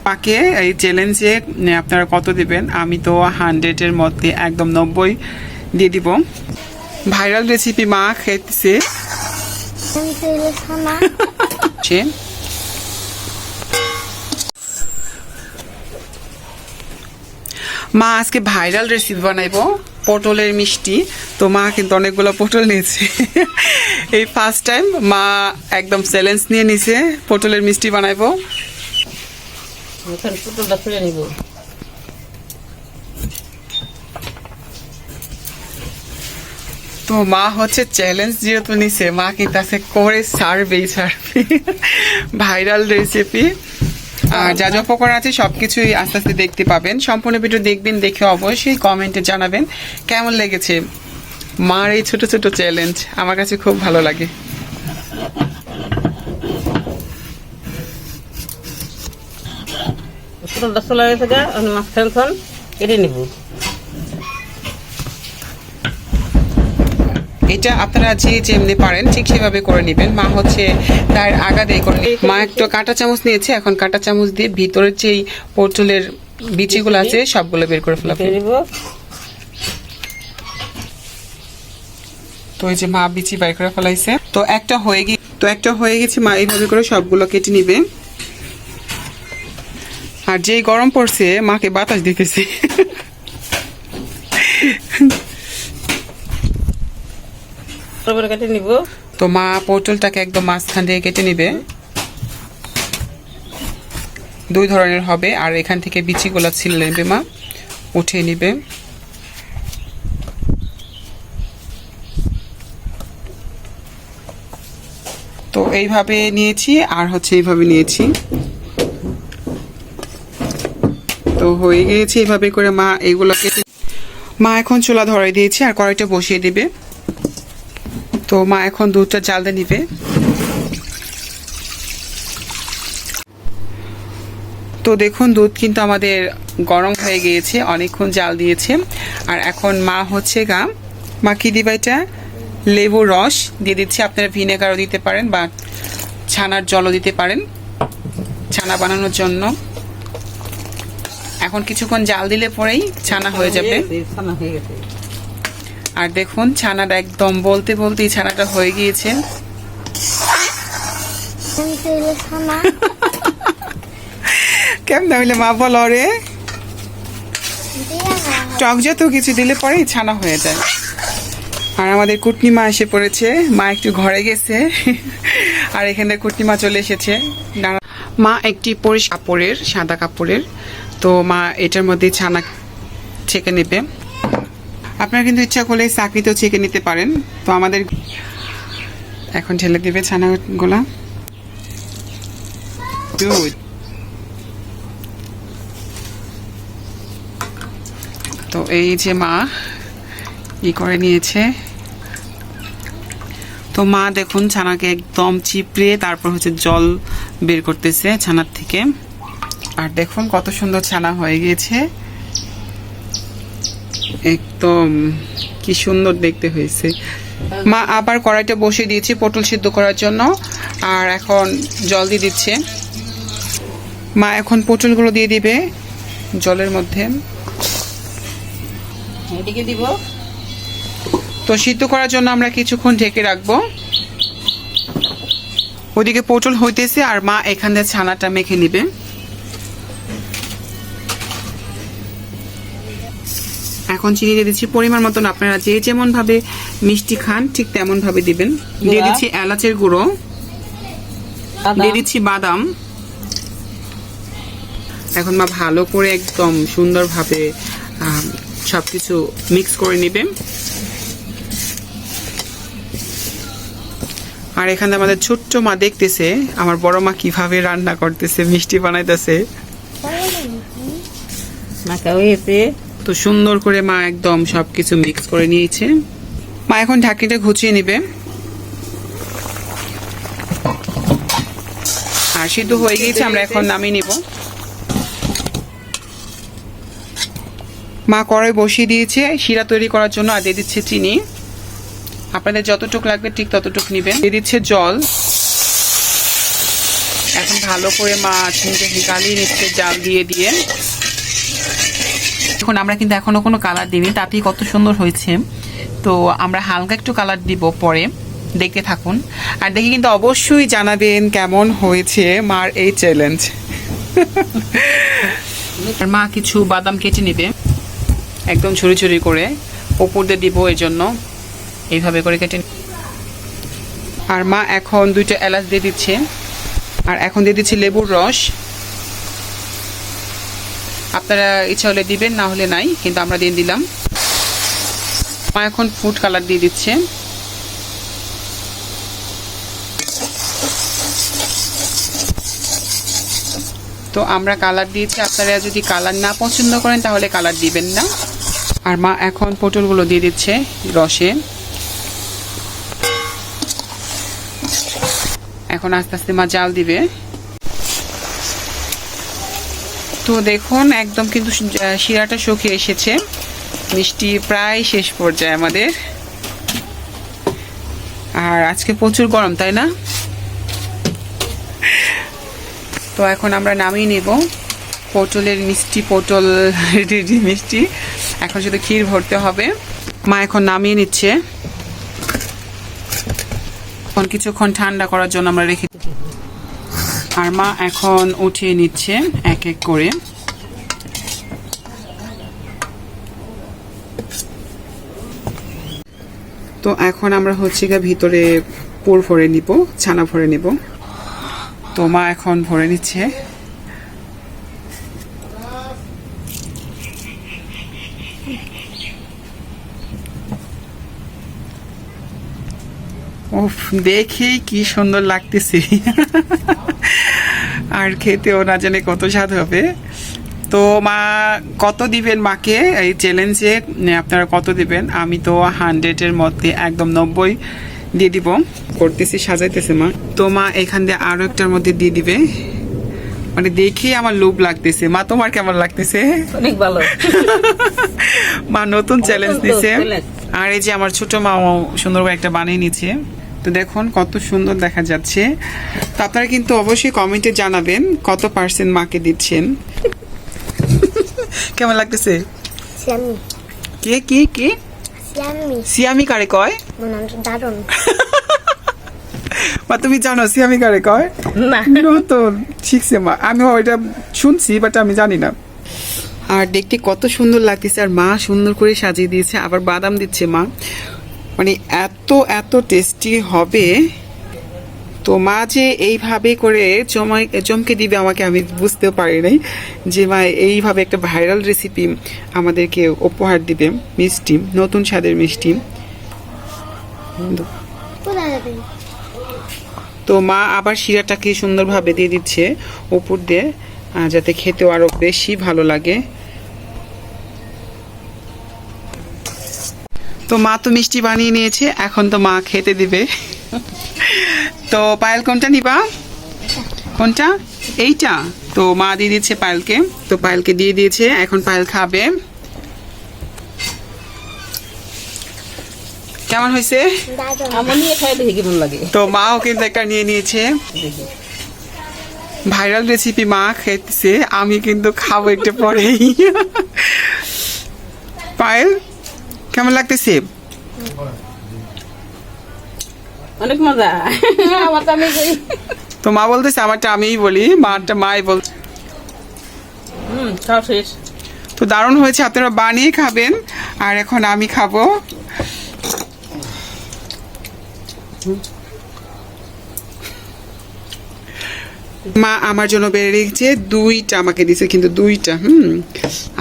পাকে এই চ্যালেঞ্জে আপনারা কত দিবেন? আমি তো 100-এর মধ্যে একদম 90 দিয়ে দিব। ভাইরাল রেসিপি মা খেতেছে। মা আজকে ভাইরাল রেসিপি বানাইবো পটলের মিষ্টি। তো মা কিন্তু অনেকগুলো পটল নিয়েছে। এই ফার্স্ট টাইম মা একদম চ্যালেঞ্জ নিয়ে নিছে পটলের মিষ্টি বানাইবো। পটলটা ফেলে নিব। তো মা হচ্ছে চ্যালেঞ্জ যেহেতু নিছে, মা কিন্তু আছে করে সার্ভে ভাইরাল রেসিপি। আর যা যা উপকরণ আছে সবকিছুই আস্তে আস্তে দেখতে পাবেন। সম্পূর্ণ ভিডিও দেখবেন, দেখে অবশ্যই কমেন্টে জানাবেন কেমন লেগেছে মার এই ছোট ছোট চ্যালেঞ্জ। আমার কাছে খুব ভালো লাগে। পটলটা চলে গেছে গা, আমি মাঝখান কেটে নিব। এটা আপনারা যে যেমনি পারেন ঠিক সেভাবে করে নেবেন। মা হচ্ছে তার আগা দিয়ে করে মা একটু কাঁটা চামচ নিয়েছে, এখন কাঁটা চামচ দিয়ে ভিতরের যে পটলের বিচিগুলো আছে সবগুলো বের করে ফেলাবো। তো এই যে মা বিচি বের করে ফেলাইছে। তো একটা হয়ে গেছে মা এইভাবে করে সবগুলো কেটে নিবে। আর যেই গরম পড়ছে মাকে বাতাস দিতেছে। কেটে নিব। তো মা পটলটাকে একদম মাঝখান দিয়ে কেটে নিবে। দুই ধরনের হবে, আর এখান থেকে বিচিগুলা ছিলে নেবে মা, উঠিয়ে নিবে। তো এইভাবে নিয়েছি আর হচ্ছে এইভাবে নিয়েছি। তো হয়ে গিয়েছে এইভাবে করে মা এইগুলোকে। মা এখন চুলা ধরে দিয়েছে আর কড়াইটা বসিয়ে দিবে। তো মা এখন দুধটা জাল দিয়ে নিবে। তো দেখুন দুধ কিন্তু আমাদের গরম হয়ে গিয়েছে, অনেকক্ষণ জাল দিয়েছে। আর এখন মা হচ্ছে মা কি দিবা, এটা লেবুর রস দিয়ে দিচ্ছে। আপনারা ভিনেগারও দিতে পারেন বা ছানার জলও দিতে পারেন ছানা বানানোর জন্য। এখন কিছুক্ষণ জাল দিলে পরেই ছানা হয়ে যাবে। আর দেখুন ছানাটা একদম বলতে বলতেই ছানাটা হয়ে গিয়েছে। কেমন হইলে মা বল রে? টক যত কিছু দিলে পরেই ছানা হয়ে যায়। আর আমাদের কুটনি মা এসে পড়েছে। মা একটু ঘরে গেছে আর এখানে কুটনি মা চলে এসেছে। মা একটি কাপড়ের, সাদা কাপড়ের। তো মা এটার মধ্যে ছানা ছেঁকে নেবে। আপনারা কিন্তু ইচ্ছা করলে চাকরিতেও ছেঁকে নিতে পারেন। তো আমাদের এখন ঢেলে দেবে ছানাগুলা। তো এই যে মা করে নিয়েছে। তো মা দেখুন ছানাকে একদম চিপড়ে তারপর হচ্ছে জল বের করতেছে ছানার থেকে। আর দেখুন কত সুন্দর ছানা হয়ে গিয়েছে, একদম কি সুন্দর দেখতে হয়েছে। মা আবার কড়াইটা বসিয়ে দিয়েছে পটল সিদ্ধ করার জন্য। আর এখন জল দিয়ে দিচ্ছে। মা এখন পটলগুলো দিয়ে দিবে জলের মধ্যে। এদিকে দিব। তো সিদ্ধ করার জন্য আমরা কিছুক্ষণ ঢেকে রাখবো। ওদিকে পটল হইতেছে আর মা এখান দিয়ে ছানাটা মেখে নিবে। এখন চিনি দিয়ে দিচ্ছি পরিমাণ মতন। আপনারা যে যেমন ভাবে মিষ্টি খান ঠিক তেমন ভাবে দিবেন। দিয়ে দিচ্ছি এলাচের গুঁড়ো, দিয়ে দিচ্ছি বাদাম। এখন মা ভালো করে একদম সুন্দরভাবে সবকিছু মিক্স করে নিবে। আর এখানে আমাদের ছোট্ট মা দেখতেছে আমার বড় মা কিভাবে রান্না করতেছে, মিষ্টি বানাইতেছে। তো সুন্দর করে মা একদম সবকিছু মিক্স করে নিয়েছে। মা এখন ঢাকনিটা ঘুচিয়ে নিবে। আর সিদ্ধ হয়ে গিয়েছে, আমরা এখন নামিয়ে নিব। মা কড়াই বসিয়ে দিয়েছে শিরা তৈরি করার জন্য। আর দিয়ে দিচ্ছে চিনি। আপনাদের যতটুকু লাগবে ঠিক ততটুকু নেবেন। দিয়ে দিচ্ছে জল। এখন ভালো করে মাছ নিজেকে গালিয়ে নিচ্ছে জাল দিয়ে দিয়ে। এখন আমরা কিন্তু এখনো কোনো কালার দিইনি, তাতেই কত সুন্দর হয়েছে। তো আমরা হালকা একটু কালার দিব পরে, দেখতে থাকুন। আর দেখে কিন্তু অবশ্যই জানাবেন কেমন হয়েছে মার এই চ্যালেঞ্জ। আর মা কিছু বাদাম কেটে নেবে একদম ছুরি ছুরি করে, ওপর দিয়ে দিব এই জন্য এইভাবে করে কেটে। আর মা এখন 2টা এলাচ দিয়ে দিচ্ছে, আর এখন দিয়ে দিচ্ছি লেবুর রস। আপনারা ইচ্ছা হলে দিবেন, না হলে নাই, কিন্তু আমরা দিয়ে দিলাম। মা এখন ফুড কালার দিয়ে দিচ্ছে। তো আমরা কালার দিয়েছি, আপনারা যদি কালার না পছন্দ করেন তাহলে কালার দিবেন না। আর মা এখন পটলগুলো দিয়ে দিচ্ছে রসে। এখন আস্তে আস্তে মা জাল দিবে। তো দেখুন একদম কিন্তু শিরাটা শুকিয়ে এসেছে, মিষ্টি প্রায় শেষ পর্যায়ে আমাদের। আর আজকে প্রচুর গরম, তাই না? তো এখন আমরা নামিয়ে নেব পটলের মিষ্টি, পটল রেডি মিষ্টি। এখন শুধু ক্ষীর ভরতে হবে। মা এখন নামিয়ে নিচ্ছে। এখন কিছুক্ষণ ঠান্ডা করার জন্য আমরা রেখে, আর মা এখন উঠিয়ে নিচ্ছে এক এক করে। তো এখন আমরা হচ্ছে গিয়ে ভিতরে পুর ভরে নিব, ছানা ভরে নিব। তো মা এখন ভরে নিচ্ছে। উফ, দেখেই কি সুন্দর লাগতেছে। আর খেতেও না জানে কত স্বাদ হবে। তো মা কত দিবেন মাকে এই চ্যালেঞ্জে, আপনারা কত দিবেন? আমি তো 100-এর মধ্যে একদম 90 দিয়ে দিব। করতেছি, সাজাইতেছে মা। তো মা এখান দিয়ে আরো একটার মধ্যে দিয়ে দিবে। মানে দেখে আমার লোভ লাগতেছে। মা তোমার কেমন লাগতেছে? অনেক ভালো। মা নতুন চ্যালেঞ্জ দিছে। আর এই যে আমার ছোট মাও সুন্দর করে একটা বানিয়ে নিচ্ছে। তো দেখুন কত সুন্দর দেখা যাচ্ছে। তো আপনারা কিন্তু অবশ্যই কমেন্টে জানাবেন কত পার্সেন্ট মাকে দিচ্ছেন। কেমন লাগতেছে? কে কি কি সিয়ামি কারে কয়? দারুন। মা তুমি জানো সিয়ামি কারে কয়? না, নতুন শিখছে মা। আমি ওইটা শুনছি, বাট আমি জানি না। আর দেখতে কত সুন্দর লাগতেছে। আর মা সুন্দর করে সাজিয়ে দিয়েছে, আবার বাদাম দিচ্ছে মা। মানে এত এত টেস্টি হবে। তো মা যে এইভাবে করে চমকে দিবে আমাকে, আমি বুঝতেও পারি নাই যে মা এইভাবে একটা ভাইরাল রেসিপি আমাদেরকে উপহার দিবে। মিষ্টি, নতুন স্বাদের মিষ্টি। তো মা আবার শিরাটাকে সুন্দরভাবে দিয়ে দিচ্ছে উপর দিয়ে, যাতে খেতেও আরো বেশি ভালো লাগে। তো মা তো মিষ্টি বানিয়ে নিয়েছে, এখন তো মা খেতে দিবে। তো পায়েল কোনটা নিবা? কোনটা? এইটা। তো মা দিয়ে দিচ্ছে পায়েলকে। তো পায়েলকে দিয়ে দিয়েছে, এখন পায়েল খাবে। কেমন হয়েছে? আমার নিয়ে খাই দেখি কেমন লাগে। তো মাও কিন্তু একটা নিয়ে নিয়েছে। ভাইরাল রেসিপি মা খেতেছে, আমি কিন্তু খাবো একটু পরেই। পায়েল কেমন লাগতেছে? অনেক মজা। আমারটা আমি করি। তো মা বলতেছে আমারটা আমিই বলি, মারটা মাই বল। সব শেষ। তো দারুণ হয়েছে, আপনারা বানিয়ে খাবেন। আর এখন আমি খাবো। মা আমার জন্য বেড়ে রেখেছে 2টা, আমাকে দিছে কিন্তু 2টা।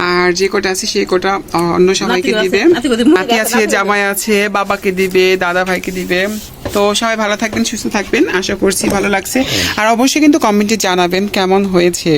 আর যে কটা আছে সেই কটা অন্য সবাইকে দিবে। নাতি আছে, জামাই আছে, বাবাকে দিবে, দাদা ভাইকে দিবে। তো সবাই ভালো থাকবেন, সুস্থ থাকবেন, আশা করছি ভালো লাগছে। আর অবশ্যই কিন্তু কমেন্টে জানাবেন কেমন হয়েছে।